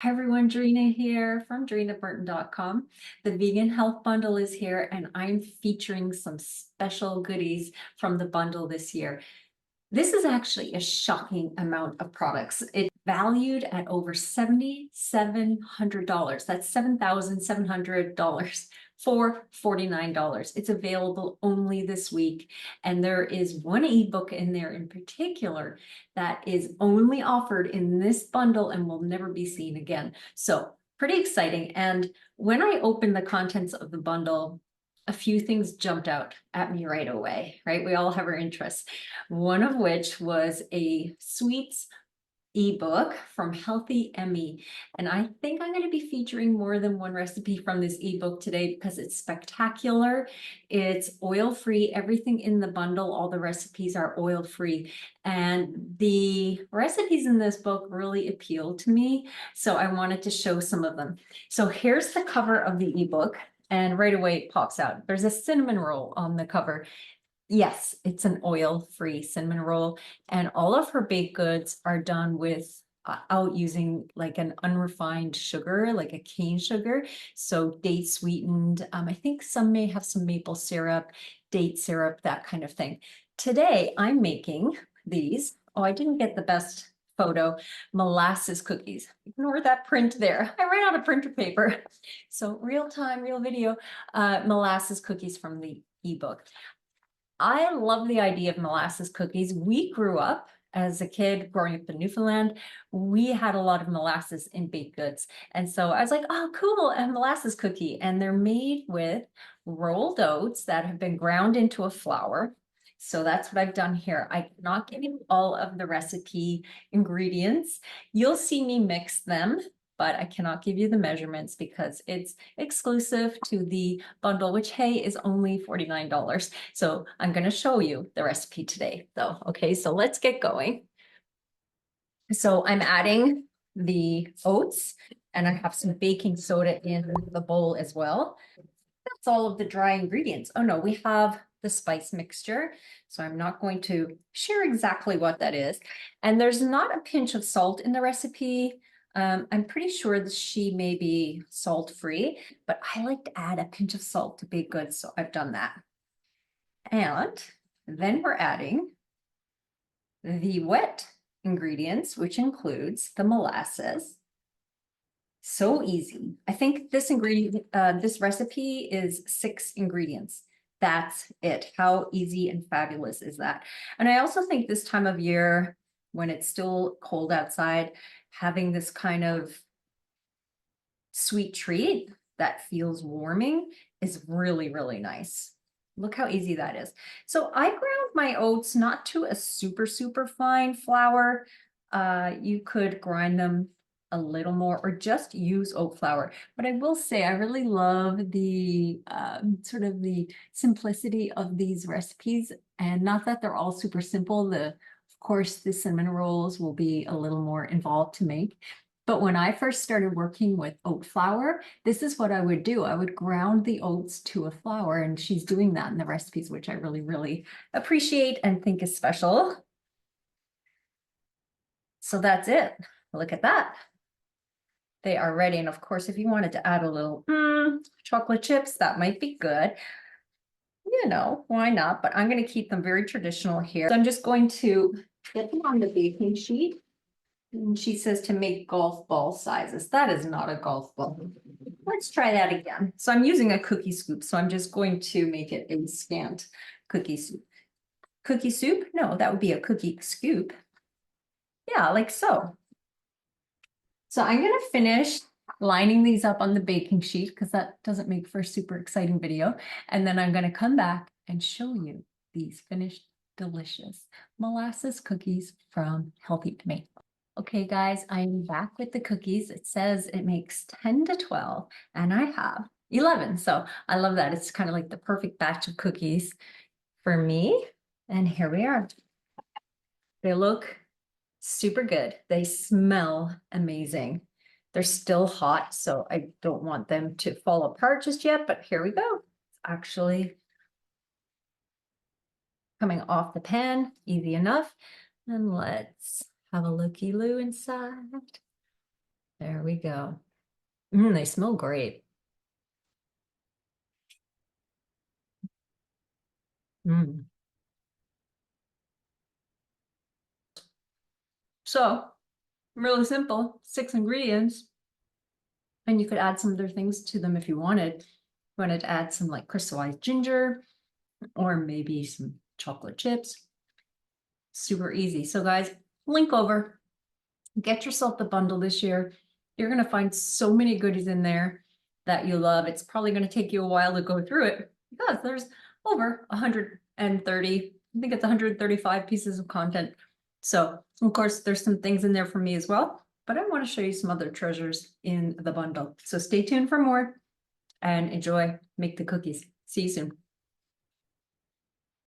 Hi everyone, Drina here from drinaburton.com. The Vegan Health Bundle is here and I'm featuring some special goodies from the bundle this year. This is actually a shocking amount of products. It's valued at over $7,700. That's $7,700 for $49. It's available only this week. And there is one ebook in there in particular that is only offered in this bundle and will never be seen again. So pretty exciting. And when I opened the contents of the bundle, a few things jumped out at me right away, right? We all have our interests. One of which was a sweets ebook from Healthy Emmy. And I think I'm going to be featuring more than one recipe from this ebook today because it's spectacular. It's oil-free. Everything in the bundle, all the recipes are oil-free. And the recipes in this book really appeal to me. So I wanted to show some of them. So here's the cover of the ebook. And right away it pops out. There's a cinnamon roll on the cover. Yes, it's an oil-free cinnamon roll, and all of her baked goods are done out using like an unrefined sugar, like a cane sugar. So date sweetened. I think some may have some maple syrup, date syrup, that kind of thing. Today I'm making these. Oh, I didn't get the best photo. Molasses cookies. Ignore that print there. I ran out of printer paper. So real time, real video, molasses cookies from the ebook. I love the idea of molasses cookies. We grew up as a kid growing up in Newfoundland. We had a lot of molasses in baked goods. And so I was like, oh, cool, a molasses cookie. And they're made with rolled oats that have been ground into a flour. So that's what I've done here. I'm not giving all of the recipe ingredients. You'll see me mix them, but I cannot give you the measurements because it's exclusive to the bundle, which, hey, is only $49. So I'm going to show you the recipe today, though. Okay, so let's get going. So I'm adding the oats, and I have some baking soda in the bowl as well. That's all of the dry ingredients. Oh no, we have the spice mixture. So I'm not going to share exactly what that is. And there's not a pinch of salt in the recipe. I'm pretty sure that she may be salt-free, but I like to add a pinch of salt to baked goods, so I've done that. And then we're adding the wet ingredients, which includes the molasses. So easy. I think this this recipe is 6 ingredients. That's it. How easy and fabulous is that? And I also think this time of year, when it's still cold outside, having this kind of sweet treat that feels warming is really, really nice. Look how easy that is. So I ground my oats not to a super, super fine flour. You could grind them a little more or just use oat flour. But I will say I really love the sort of the simplicity of these recipes. And not that they're all super simple. Of course, the cinnamon rolls will be a little more involved to make. But when I first started working with oat flour, this is what I would do. I would ground the oats to a flour, and she's doing that in the recipes, which I really, really appreciate and think is special. So that's it. Look at that. They are ready. And of course, if you wanted to add a little chocolate chips, that might be good. You know, why not? But I'm going to keep them very traditional here. So I'm just going to get them on the baking sheet. And she says to make golf ball sizes. That is not a golf ball. Let's try that again. So I'm using a cookie scoop. So I'm just going to make it a scant cookie soup. Cookie soup? No, that would be a cookie scoop. Yeah, like so. So I'm going to finish lining these up on the baking sheet because that doesn't make for a super exciting video. And then I'm going to come back and show you these finished delicious molasses cookies from Healthy Emmy. Okay, guys, I'm back with the cookies. It says it makes 10 to 12, and I have 11. So I love that. It's kind of like the perfect batch of cookies for me. And here we are. They look super good. They smell amazing. They're still hot, so I don't want them to fall apart just yet, but here we go. It's actually coming off the pan, easy enough. And let's have a looky-loo inside. There we go. They smell great. Mm. So, really simple, 6 ingredients. And you could add some other things to them if you wanted. You wanted to add some like crystallized ginger or maybe some chocolate chips. Super easy. So guys, link over, get yourself the bundle this year. You're going to find so many goodies in there that you love. It's probably going to take you a while to go through it because there's over 130, I think it's 135 pieces of content. So of course there's some things in there for me as well, but I want to show you some other treasures in the bundle. So stay tuned for more and enjoy. Make the cookies. See you soon.